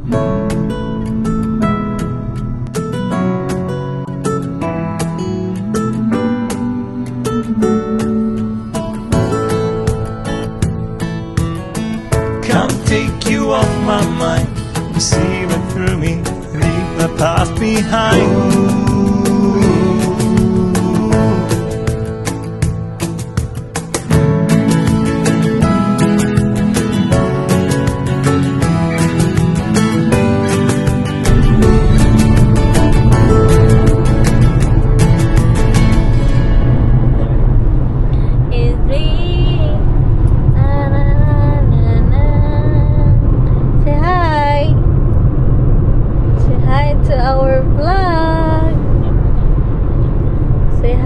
Come take you off my mind, see right through me, leave the past behind.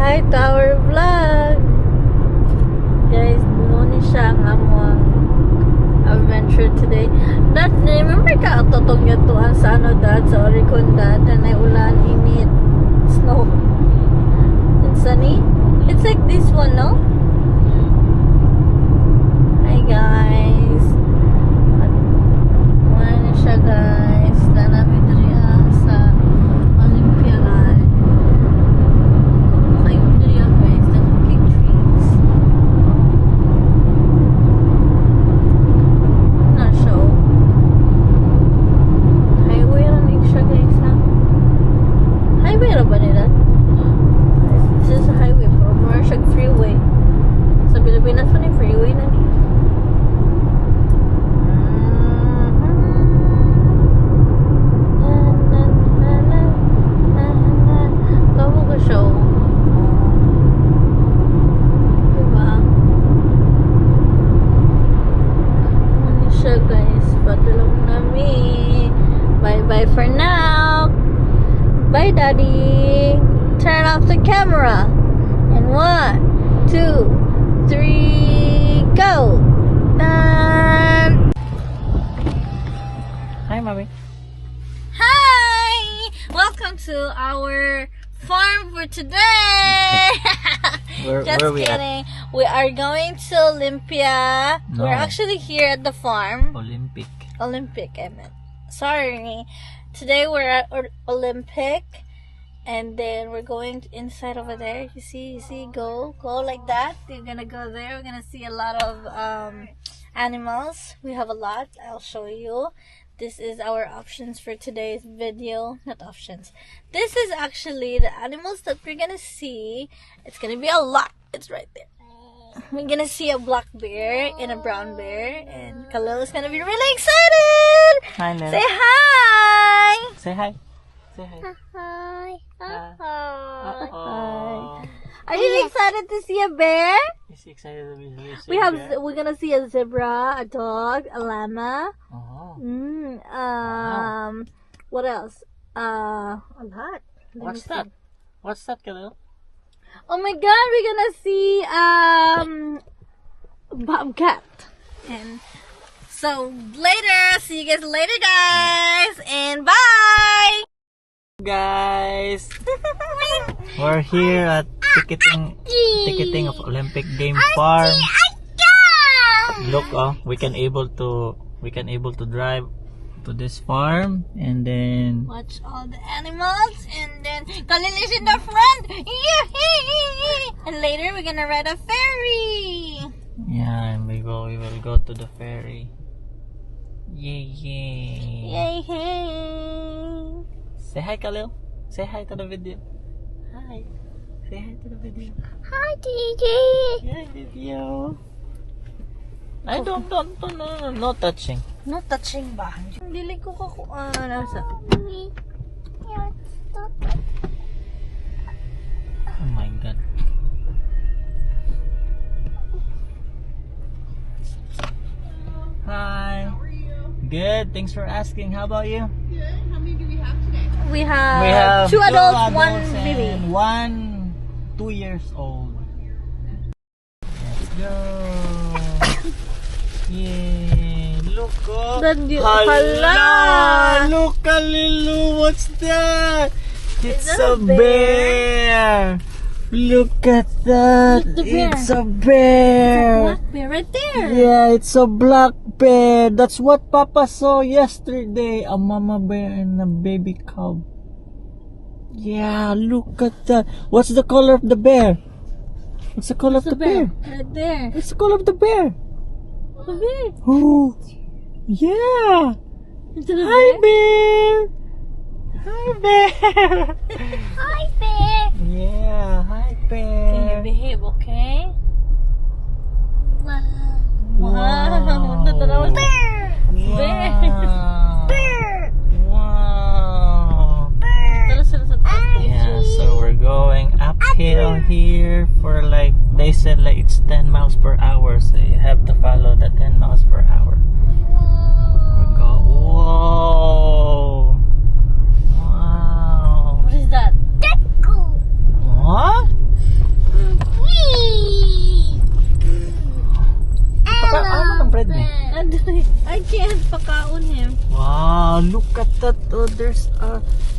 Hi to our vlog. Guys, muna siya ang among adventure today. Dad, remember ka atotong yato ang sa ano dad, sa Oricon dad, na may ulan, init, snow, and sunny? It's like this one, no? Hi guys. Muna siya guys. Danami diriya sa Olympia guys. Bye for now. Bye, Daddy. Turn off the camera. And 1, 2, 3, go. And hi, Mommy. Hi. Welcome to our farm for today. Just where we kidding. We are going to Olympia. No. We're actually here at the farm. Olympic. I meant. Sorry. Today we're at Olympic, and then we're going inside over there. You see, go like that. You're gonna go there. We're gonna see a lot of animals. We have a lot. I'll show you. This is our options for today's video. Not options. This is actually the animals that we're gonna see. It's gonna be a lot. It's right there. We're gonna see a black bear and a brown bear, and Khalil is gonna be really excited. Hi, Ned. Say hi. Say hi. Say hi. Hi. Oh. Are you excited to see a bear? Is he excited to be here? We're gonna see a zebra, a dog, a llama. Oh. What else? A lot. What's that? What's that, Khalil? Oh my God, we're gonna see bobcat. And so later, see you guys later, guys, and bye. Guys, we're here at ticketing of Olympic Game Farm. Look, we can able to drive to this farm, and then Watch all the animals, and then Khalil is in the front. Yeah. And later we're gonna ride a ferry. yeah, and we will go to the ferry. Yay! Yay! Hey. Say hi, Khalil. Say hi to the video. Hi. Say hi to the video. Hi, DJ. Hi, video. I don't, no touching. No touching ba? Dili ko nasa. Oh my God. Hi. How are you? Good. Thanks for asking. How about you? Good. How many do we have today? We have, two adults, one baby. And 2 years old. Let's go. Yay. Look, Hala. Look, Kalilu. What's that? It's Is that a a bear? bear. Look at that. Look, the bear. It's a bear. Black bear right there. Yeah, it's a black bear. That's what Papa saw yesterday. A mama bear and a baby cub. Yeah, look at that. What's the color of the bear? What's the color of the bear? Right there. What's the color of the bear? The bear. Oh, yeah. Is it a Hi, bear? bear. Hi, bear. Hi, bear. Yeah, hi, Can you bear. behave, okay? Wow. Wow. Wow. Bear. Bear. Wow. Bear. Wow. Tara sila sa taas. Yeah, so we're going uphill here for like, they said like it's 10 miles per hour, so you have to follow the 10 miles per hour. We're going, whoa. Wow. What is that? What? Ano ang bread niya? I can't pakaon him. Wow, look at that. Oh,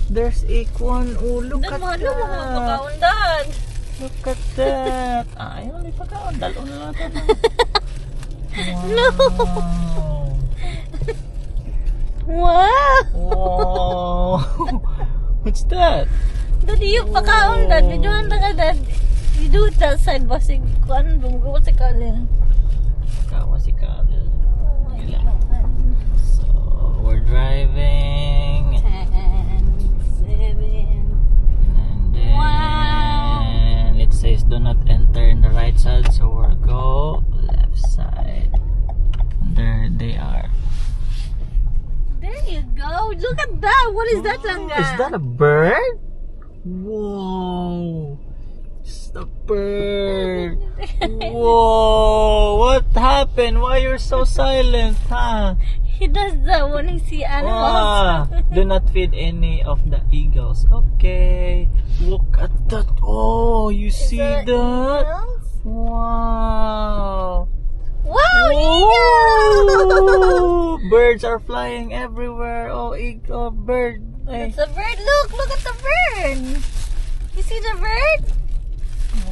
there's a one. Oh, look at Ano mo that. pakaon, Dad? Look at that. Ayaw, may pagkaon. Dalon na natin. No. Wow. Wow. What's that? Dad, yung pakaon, Dad. Videohan na ka, Dad. You do it that side, bossing. Kuan, bumugaw si Kalin. Kawa si Kalil. So, we're driving. 10, 7. And then Wow. it says do not enter in the right side, so we'll go left side. There they are. There you go. Look at that. What is that, Langga? Is that a bird? Whoa. It's a bird. Whoa. What happened? Why you're so silent, huh? He does that when he see animals. Do not feed any of the eagles. Okay. Look at that. Oh, you see that that? eagles? Wow. Wow, eagle! Oh, birds are flying everywhere. Oh, eagle, bird. Hey. It's a bird. Look at the bird. You see the bird?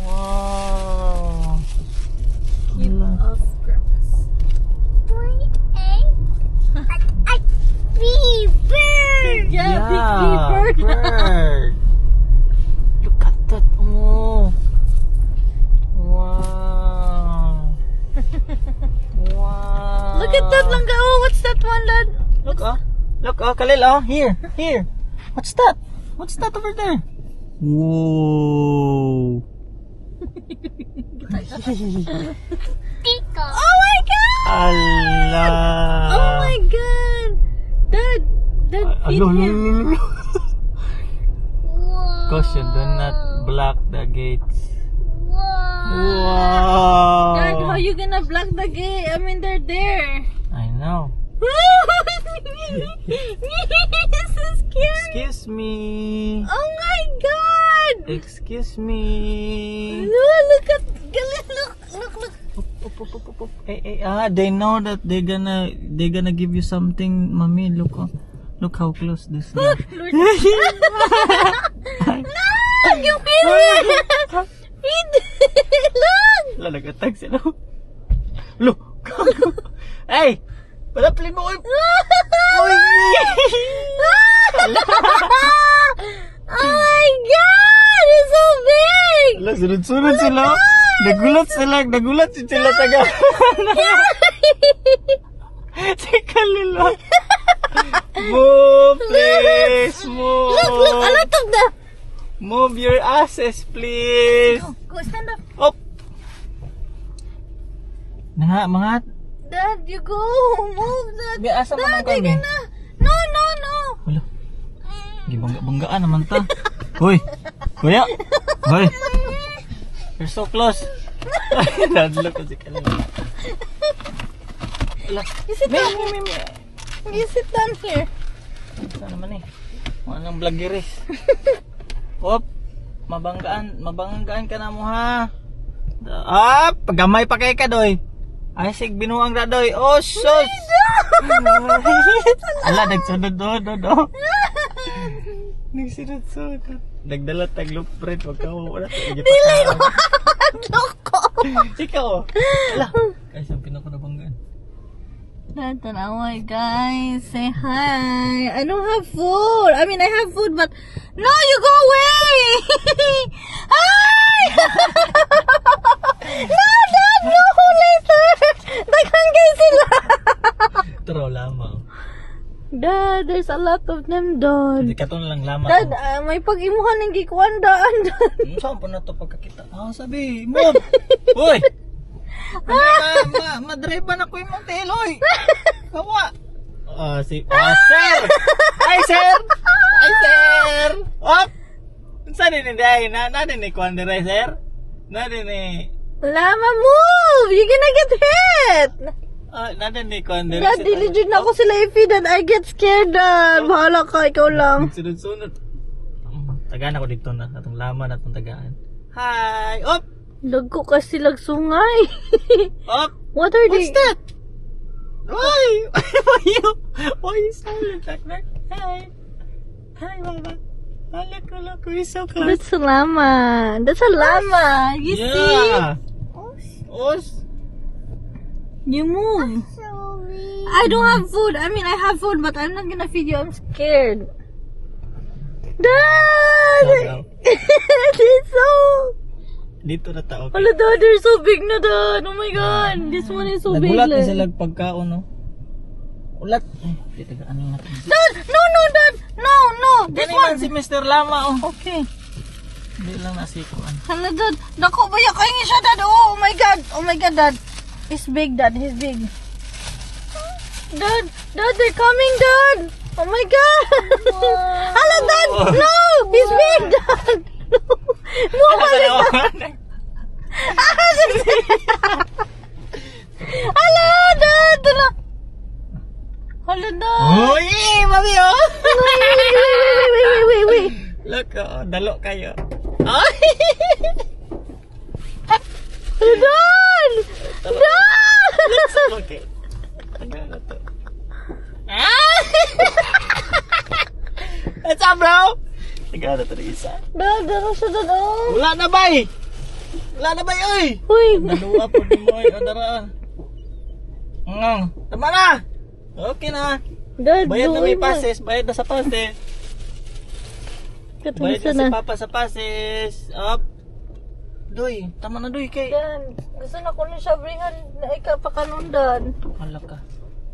Wow. Give us grass. Big bird. Yeah, big bird. bird. Look at that. Oh. Wow. Wow. Look at that, Langga. Oh, what's that one, Dad? Look, Khalil, oh, here. What's that? What's that over there? Whoa. Oh my God! Allah. Oh my God! Dad, feed him. Caution, do not block the gates. Dad, Wow. how you gonna block the gate? I mean, they're there. I know. This is scary. Excuse me. Oh my God! Excuse me. Look at, look. Up. Hey, they know that they're gonna give you something, mommy. Look how close this is. Lord. Look, you feed it. Feed it. Look. Wala, nag-attack sila. Look. Hey! Palapli mo. Oy! Oh my God! It's so big! Wala, sunod-sunod sila. Nagulat sila taga. Teka nila. Move, please. Move. Look, alatog na. Move your asses, please. Go, stand up. Up. Mga. Dad, you go. Move that. May asa man Dad, ang kami. you na. No. Wala. Gibangga-banggaan naman ta. Hoy. Kuya. Hoy. You're so close. Dadlo ko si kanila. Wala. You sit down. May. You sit down here. Saan naman eh? Walang vloggeries. Op. Mabanggaan ka na mo ha. Pagamay pa kay ka doy. Ay sig binuang ra doy. Oh sus. Ala nagsunod do. Nagsunod-sunod. Nagdala taglong friend. Wag ka mo. Wala. Dili ko. Loko. Ikaw. Ala. Guys, ang pinaka-nabanggaan. Tanaway, guys. Say hi. I don't have food. I mean, I have food, but no, you go away. Hi. No, Dad, no, later. Daghan guys sila. Turo lamang. Dad, there's a lot of them, Dad. Hindi ka to na lang lamang. Dad, may pag-imuhan ng gikuan, Dad. Saan po na to pagkakita? Sabi, mom! Uy! Madrive ba na ko yung Monteloy? Kawa! Sir! Ay, sir! Ay, sir! Op! Saan din hindi ay? Nadin ni Kwan dire, sir? Nadin ni... Lama, move! You're gonna get hit! Nadin ni Kwan dire. Dad, diligid na ako sila ifi, Dad. I get scared, Dad. Bahala ka, ikaw lang. Sunod-sunod. Tagaan ako dito na. Atong laman at tagaan. Hi! Op! Dagko kasi lagsungay. Op! What are What's they? that? Why? Why you silent like that? Hi. Hi, Mama. Look, we're so close. That's a llama. That's a llama. You see? Os. You move. I don't have food. I mean, I have food, but I'm not gonna feed you. I'm scared. Dad! It's so... Dito na tao. Hala, Dad, they're so big na, Dad. Oh my God. This one is so big. Nagulat na like. sila pagkaon, no? Ulat. Dito ka, ano natin? Dad! No, Dad! No! This Ganun one! man si Mr. Lama, oh. Okay. Hindi lang nasikuan. Hala, Dad. Naku, baya kayo siya, Dad. Oh my God. Oh my God, Dad. He's big, Dad. He's big. Dad, they're coming, Dad. Oh my God. Hala, Dad. No! He's big, Dad. No, hala, Dad. Hala, Dad. Uy, mami, oh. Wait. Look, oh, dalo kayo. Ay! Dad! Dad! Okay. Ano to? What's up, bro? Tagada to isa. Dad, ano siya, Dad? Oh. Wala na, bay! Wala na, bay, oy! Uy! Naluwa po din mo, adara. Tama na! Okay na. Dad, Bayad na Zoe may passes. Bayad na sa passes. Bayad Katulisa na si na. Papa sa passes. Up. Doy, tama na, Doy, kay. Dad, gusto na ko na siya bringan na ikapakanon, Dad. Wala ka.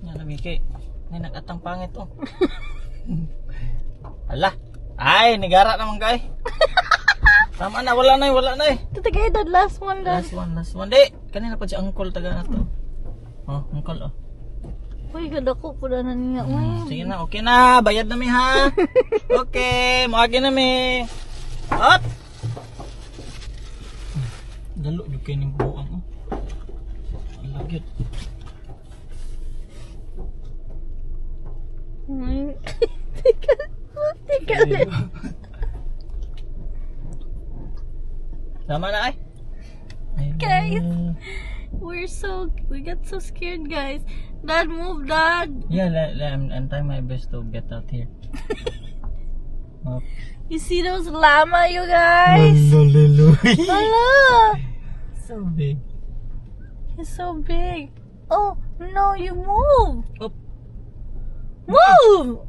Yan na, Miki. May nag-atang pangit, oh. Ala. Ay, nigara naman, kay. Tama na, wala na eh. Tatagay, Dad, last one, Dad. Last one. Di, kanina pa si Uncle taga na to. Oh, Uncle, oh. Uy, ganda ko pula na niya. Uy. Sige na, okay na. Bayad na mi, ha? Okay, maagi na mi. Up! Dalo, yung kayo ng buwang, oh. Alagyot. Tika. Tama na, ay. Guys. We got so scared, guys. Dad, move, Dad. Yeah, I'm trying my best to get out here. Up. You see those llama, you guys? Hallelujah. Hala. So big. He's so big. Oh, no, you move. Up. Move!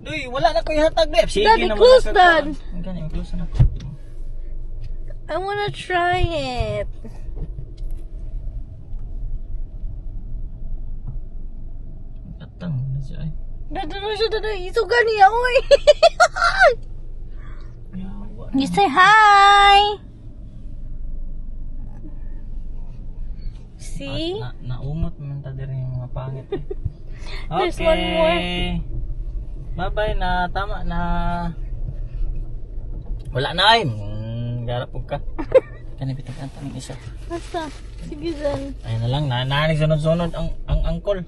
Uy, wala na ko ihatag, Dep. Sige Daddy, na, close, wala ka- Dad. Ganyan, close na. I wanna try it. Katang na siya, ay. Dad, ano siya, Dad? Isugan niya, oy. Yawa. You say hi. See? Naumot man ta diri yung mga pangit. Eh. There's one more. Bye-bye na. Tama na. Wala na ay. Garap po ka. Kanipitag ang tanong isa. Basta. Sige, Dan. Ayun na lang. Naanig sunod-sunod ang angkol.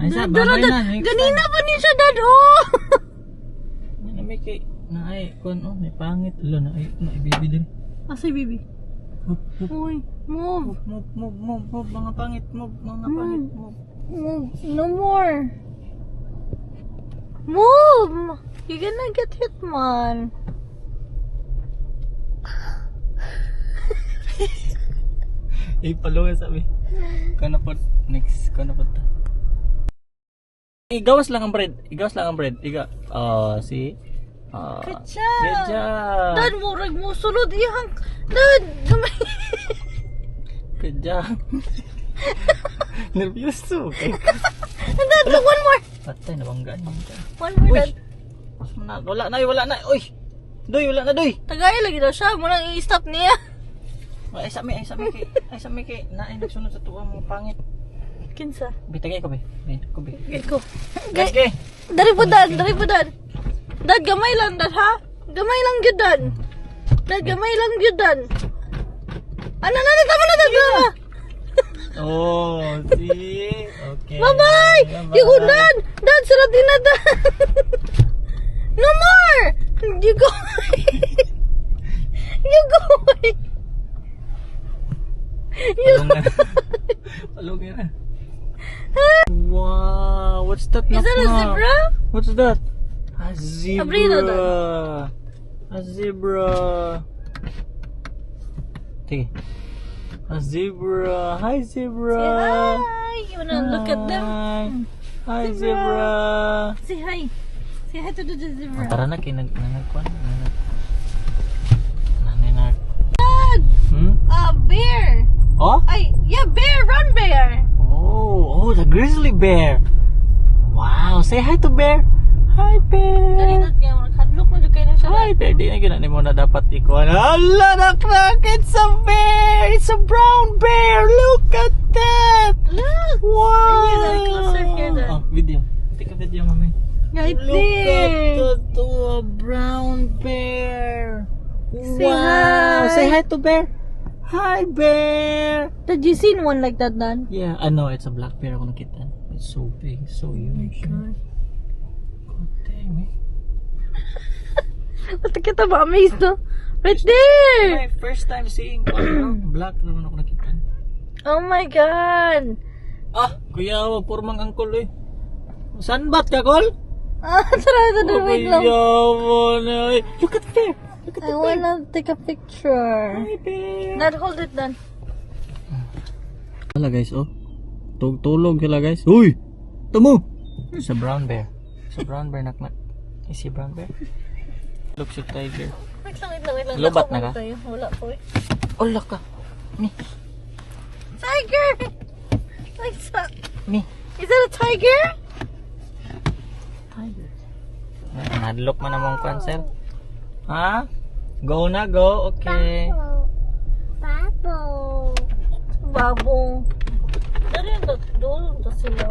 Ay sa, Dad, bye-bye na. ganina pa niya siya, Dad. Oh! Na may kay. Na ay. Kung oh, may pangit. Alo na ay. Na ibibi din. Asa, baby? Hup, hup. Uy, move. Move. Mga pangit. Move. Mga pangit. Move. Move. No more. Move! You're gonna get hit, man. Ipalo nga sabi. Kano po next, kano po ta. Igawas lang ang bread. Igawas lang ang bread. See? Good job. Good job. Dad, murag mo sulod iyang. Dad, gamay. Good job. Nervous to. Okay. Dad, look, one more. Patay, nabanggaan mo. One more, Uy. Dad. Wala na. Uy. Doy, wala na, doy. Tagay lagi daw siya. Munang i-stop niya. Ay, sa mi kay. Naay nagsunod sa tuwa mga pangit. Kinsa? Bitagay ko be. Ko be. Go. Guys, kay. Dari po, Dad. Dad, gamay lang, Dad, ha? Gamay lang yun, Dad. Dad, gamay lang yun, Dad. Ano, tama na, Dad. Oh, see? Okay. Bye-bye! You go, Dad! Dad, saratin na, Dad! No more! You go! You go! You Palungin na. Wow, what's that? Is that a zebra? What's that? A zebra. Abrino, A zebra. Sige. A zebra. Hi, zebra. Say hi! You wanna look at them? Hi, zebra. Say hi. Say hi to the zebra. Tara na, kinagkuhan. Dad! A bear! Oh? Yeah, bear! Run, bear! Oh, the grizzly bear. Wow, say hi to bear. Hi, bear. Galinat nga mo. Hadlok na dyan kayo na siya. Hi, bear. Di na gina mo na dapat ikuha. Hala, naknak! It's a bear! It's a brown bear! Look at that! Look! Wow! Are you like closer here, Dad? Oh, video. Take a video, mami. Right Look there! at the brown bear. Say Wow! hi. Say hi to bear. Hi, bear. Did you seen one like that, Dad? Yeah, I know it's a black bear ako nakita. It's so big, so huge. God damn it. Basta kita ba amazed, no? Right there! My first time seeing one black naman ako nakita. Oh my God! Ah, kuya, wag purmang angkol eh. Saan ba ka, Kol? Tara, wait lang. Look at the bear. Look at I the bear. wanna take a picture. Hi, bear. Dad, hold it, Dad. Wala guys, oh. Tulog sila guys. Uy! Tamo! It's a brown bear. It's a brown bear, naknak. Is he a brown bear? Looks like tiger. Wait lang. Lobat Nako na ka? muna tayo. Wala po eh. Wala ka. Me. Tiger! Like that. Me. Is that a tiger? Tiger. Nadlock man namang cancel. Ha? Go na, go. Okay. Babo. Dari yung doon to sila.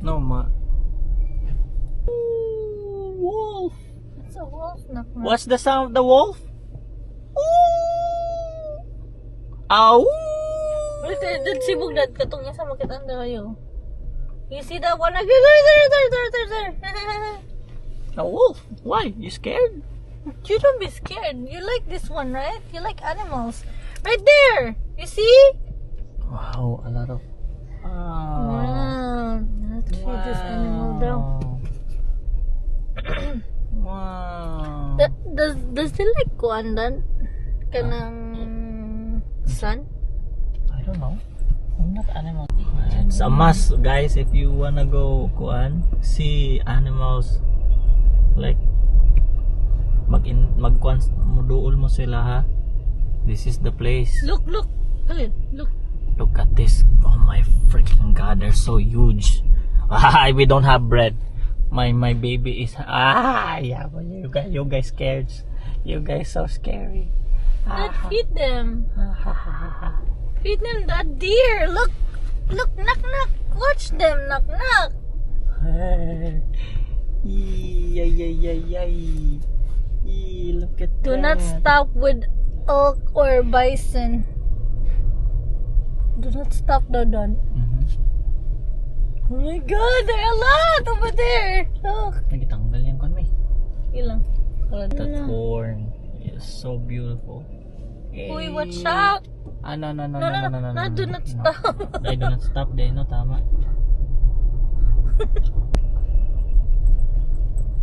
No, ma. Ooh, wolf. It's a wolf, nak. What's the sound of the wolf? Ooh. Ow. Wait, dad sibog, Dad. Katong isa makitaan tayo. You see that one? There. A wolf? Why? You scared? You don't be scared. You like this one, right? You like animals. Right there. You see? Wow, a lot of. Wow. Let's feed this animal down. Wow. Does they like kuan dan? Kanang sun? I don't know. I'm not animal. It's a must, guys, if you wanna go kuan, see animals like magkuan muduol mo sila ha. This is the place. Look. Kalin, look. Look at this. Oh my freaking god, they're so huge. We don't have bread. My baby is yeah, but you guys scared. You guys so scary. Dad, feed them. Feed them that deer. Look, knock. Watch them, knock. Look at Do that. not stop with elk or bison. Do not stop, Dodon. Oh my God, there are a lot over there. Look. Nagitanggal yan kon may. Ilang. That horn is so beautiful. Uy, watch out. No. No, do not stop. I do not stop there, no, tama.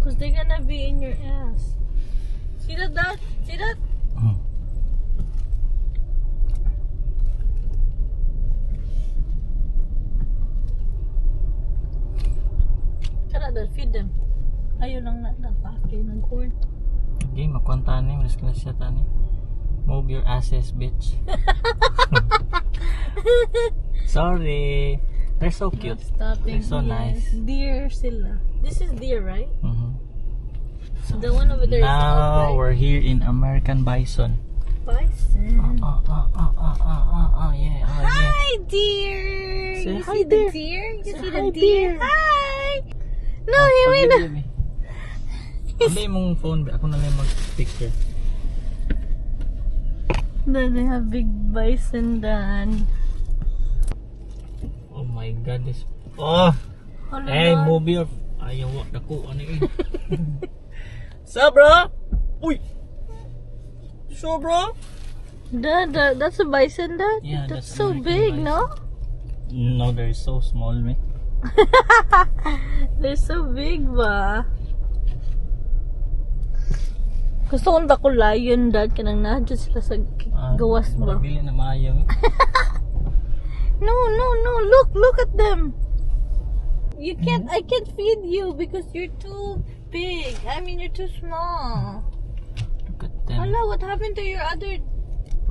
Because they're gonna be in your ass. See that, Dad? See that? Hmm. Tara, Dad, feed them. Ayaw lang na nakakay ng corn. Okay, makwanta ni. Malas ka na siya tani. Move your asses, bitch. Sorry. They're so cute. Stopping. They're so nice. Deer sila. This is deer, right? Mhm. The one over there is Now elk, we're here in American Bison. right? Bison. Yeah. Hi, deer! Say You hi, see the dear. deer? You Say see hi, the deer? dear. Hi! No, wait na. Abay mong phone, ako na lang mag-picture. Then they have big bison dan. Oh my god, this... Oh! Hold Hey, on. move your... Ayaw, dako, ano eh. Sup, bro? Uy! Sure, bro? Dad, that's a bison, Dad? Yeah, that's that's so American big, bison. no? No, they're so small, me. They're so big ba? Gusto kong dako lion, Dad. Kanang nadyo sila sa gawas ba? Bili na maayaw, eh. No. Look at them. You can't. I can't feed you because you're too big. I mean, you're too small. Look at them. Hala, what happened to your other?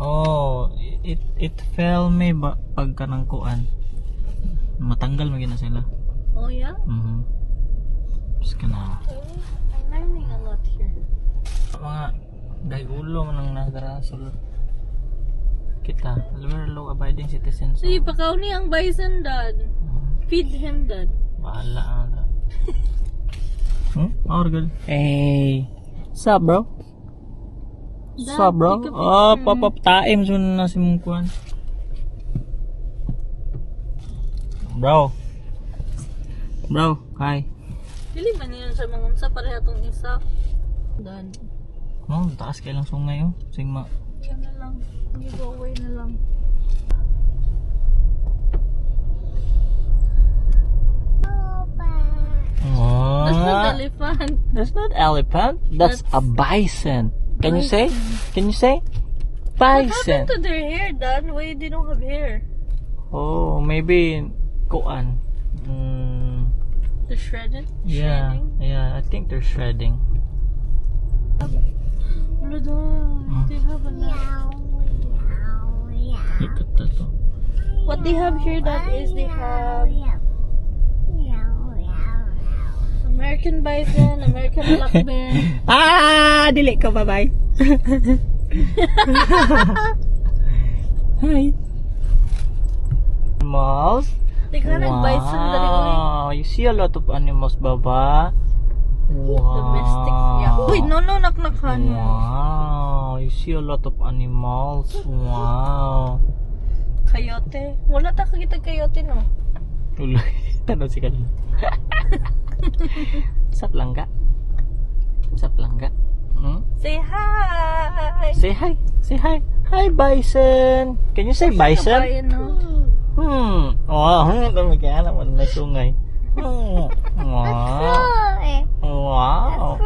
Oh, it fell me ba pagka nang kuan. Matanggal mo gina sila. Oh yeah. Just kana. I'm learning a lot here. Mga gayulo man ang nagarasol. Kita, very low abiding citizens. So, ipakaw niya ang bison, Dad. Feed him, Dad. Bahala na. Oh, good. Hey. Sup, bro? Dad, Sup, bro? take a Oh, picture. papaptaim so na si mong kuan. Bro. Bro, hi. Dili ba niyan sa mga unsa pareha tong isa? Dad. Oh, taas kay lang sungay oh. Sing ma. Yan na lang. Giveaway na lang. Oh. That's not elephant. That's not elephant. That's a bison. Can you say? Can you say? What Bison. happened to their hair, Dad? Why they don't have hair? Oh, maybe kuan. They're shredded? Yeah, Shredding? yeah. I think they're shredding. Wala doon. They have a lot. Look at that. Oh. What they have here, Dad, is they have American bison, American black bear. Ah, dili ka, bye-bye. Hi. Animals. They got a bison dali oy. Wow, you see a lot of animals, baba. Wow. Domestic. Yeah. Wait, no, knock-knockan. Wow, you see a lot of animals. Wow. Coyote. Wala ta kakita coyote, no? Tuloy. Tanong si kanina. Sap langga. Sap langga. Say hi. Say hi. Say hi. Hi, bison. Can you say bison? Kabayan, no? Oh, dami kaya naman may sungay. Wow. Wow.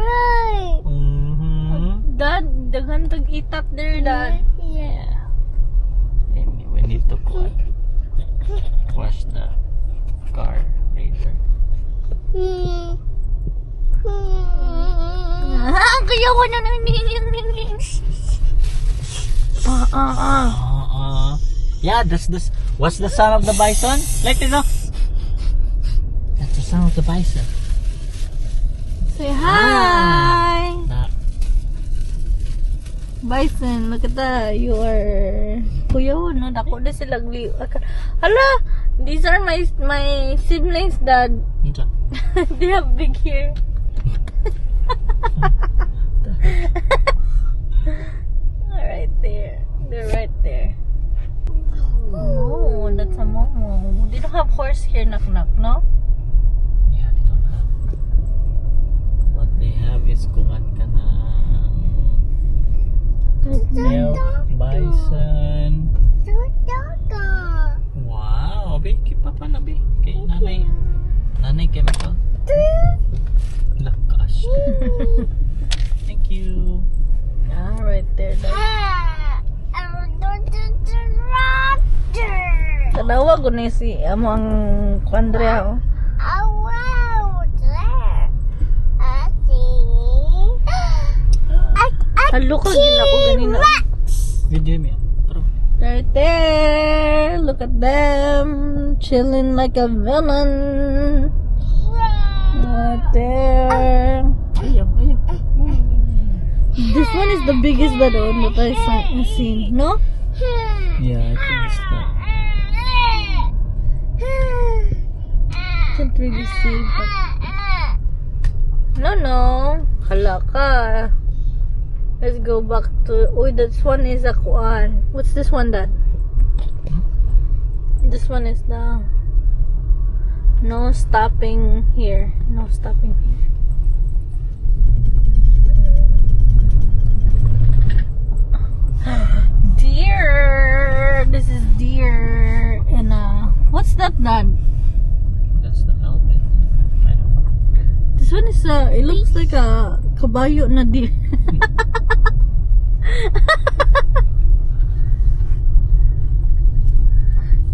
Dad, daghan tag itak there, Dad. Yeah. We need to go wash the car later. Kaya ko na Yeah, what's the sound of the bison? Like this, no? That's the sound of the bison. Say hi. Nah. Bison, look at that. You are... Kuya, no? Dako na silang liw. Hala! These are my siblings, Dad. Unsa? They have big hair. Right there. They're right there. No, that's a momo. They don't have horse here, knock-knock, no? Yeah, they don't have. What they have is kuan ka na milk, bison. Wow, be keep pa na be. Kay nanay chemical. Lah, fast. Thank you. Yeah, right there. Tanawa ko ni si among Andrea. Halo ka gila ko ganina. Video mo yan. Tara. Right there. Look at them. Chilling like a villain. Right there. Ayaw. This one is the biggest that I've seen. No? Yeah, I think it's that. Can't really see. But... No. Hala ka. Let's go back to... Oh, this one is a kuan. What's this one, Dad? This one is the... No stopping here. No stopping here. Deer! This is deer. And what's that, Dad? That's the elephant. I don't know. This one is it looks like a kabayo na deer.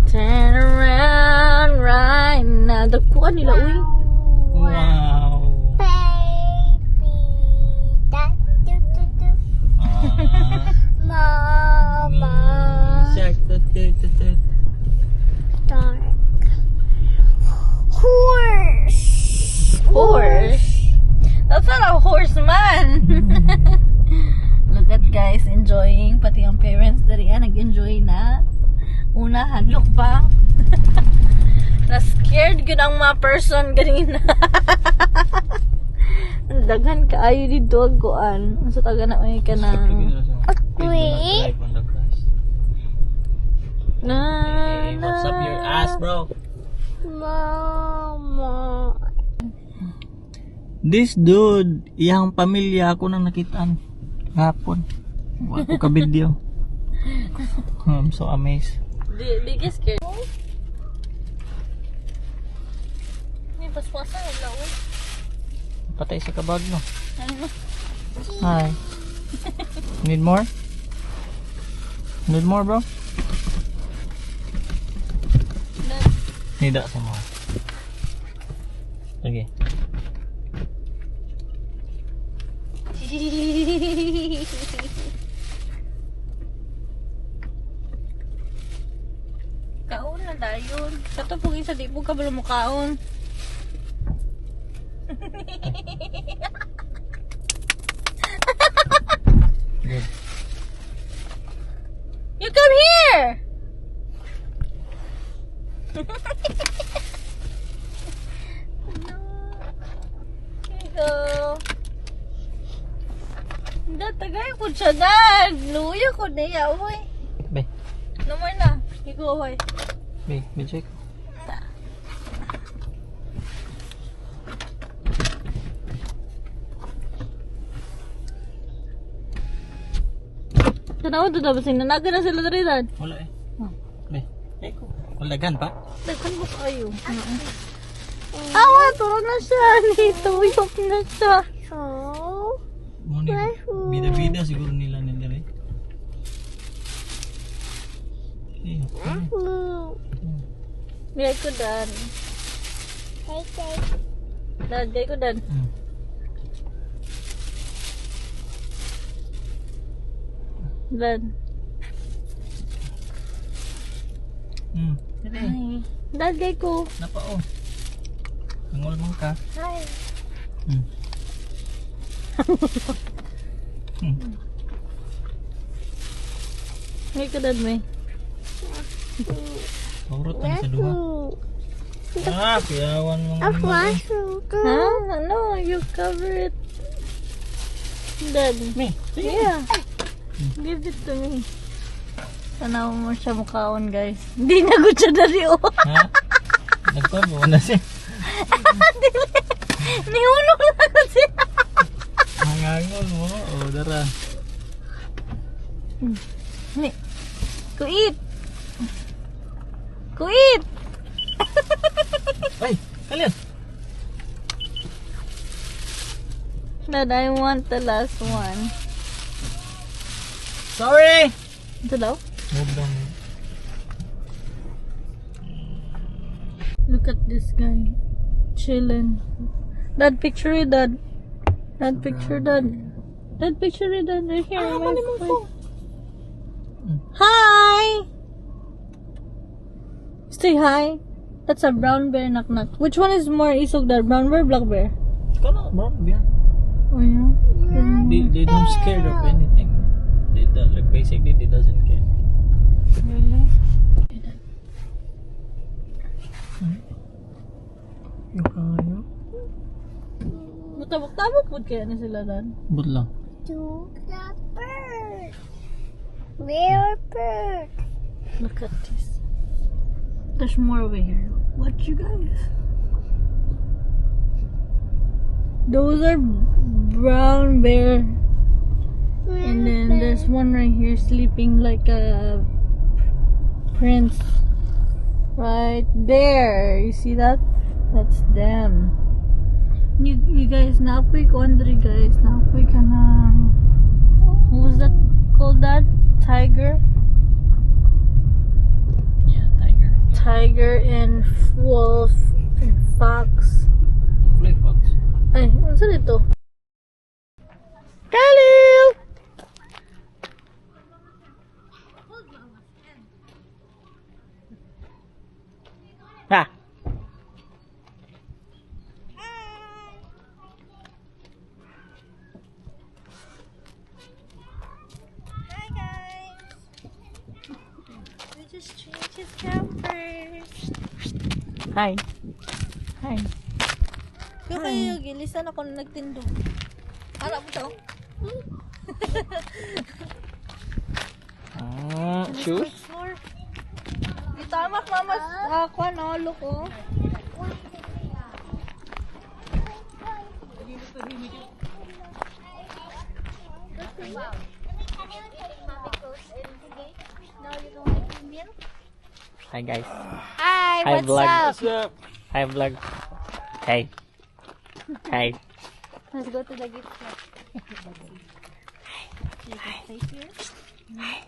Turn around right now. Dagkuan nila, uy. Wow. Shark. Horse. That's not a horse, man. Look at guys enjoying. Pati ang parents dari nag-enjoy na. Una, handlok pa. Na-scared yun ang mga person ganina. Ang daghan kaayo dito ang kuan. Sa taga na may ka ng... Hey, what's up your ass, bro? Mama. This dude, iyang pamilya ako nang nakitaan hapon. Wala ko ka video. I'm so amazed. The biggest scared. May paspasan ang laon. Patay sa kabag, no? Ano? Hi. Need more? Need more, bro? Need that some more. Okay. Kaon na dayon. Kato po isa di po ka bala mo kaon. Good. You come here! Here you go. Datagay ko siya, Dad. Luya ko na iya, uy. Be, No more na. You go away. check. Tanaw doon dapat sinanaga na sila dari, Dad. Wala eh. Oh. Be, wala gan pa? Daghan mo kayo. Awa, tulog na siya. Nituyok na siya. Bida-bida siguro nila nila eh. Bigay ko, Dad. Dad, bigay ko, Dad. Dad. Hi. Dad, bigay ko. Napa oh. Nangol man ka. Hi. Bigay ko, Dad, may. Paurot ang sa duha. Piyawan mo. Huh? No, you cover it. Dad. Me. Yeah. Give it to me. Tanaw mo siya mukhaon, guys. Hindi na ko siya dari, oh. Ha? Nagtorbo na siya. Nihulog na ko siya. Hangangol mo. O, dara. Kuit. Kuit. Ay, kalian. But I want the last one. Sorry! Ito daw? Move down. Look at this guy. Chilling. Dad, picture it, Dad. Dad, picture Dad. Dad, picture it, Dad. Right here. My phone. Hi! Say hi. That's a brown bear, knock knock. Which one is more isog, Dad? Brown bear, black bear? Ikaw na, bro. Yeah. Oh, yeah? They don't scared of anything. Like basically, they doesn't care. Really? Yung kayo? Butabok-tabok po kaya na sila, Dad. But lang. To the bird. Where bird? Look at this. There's more over here. Watch you guys. Those are brown bear. And then there's one right here sleeping like a prince. Right there. You see that? That's them. You guys, napoy ko Andre guys. Napoy ka na. What was that called, that? Tiger? Yeah, tiger. Tiger and wolf and fox. Play fox. Ay, ano sa dito? Khalil! Ha! Hi guys! We just changed his campers. Hi. Hi. Kaya kayo, gilisan ako na nagtindog. Harap mo to. Shoes? Itamak mama ako, nalo ko. Hi guys. Hi, Hi what's vlog. up? What's up? Hi vlog. Hey. Hi. Let's go to the gift shop. You can stay here. Hi.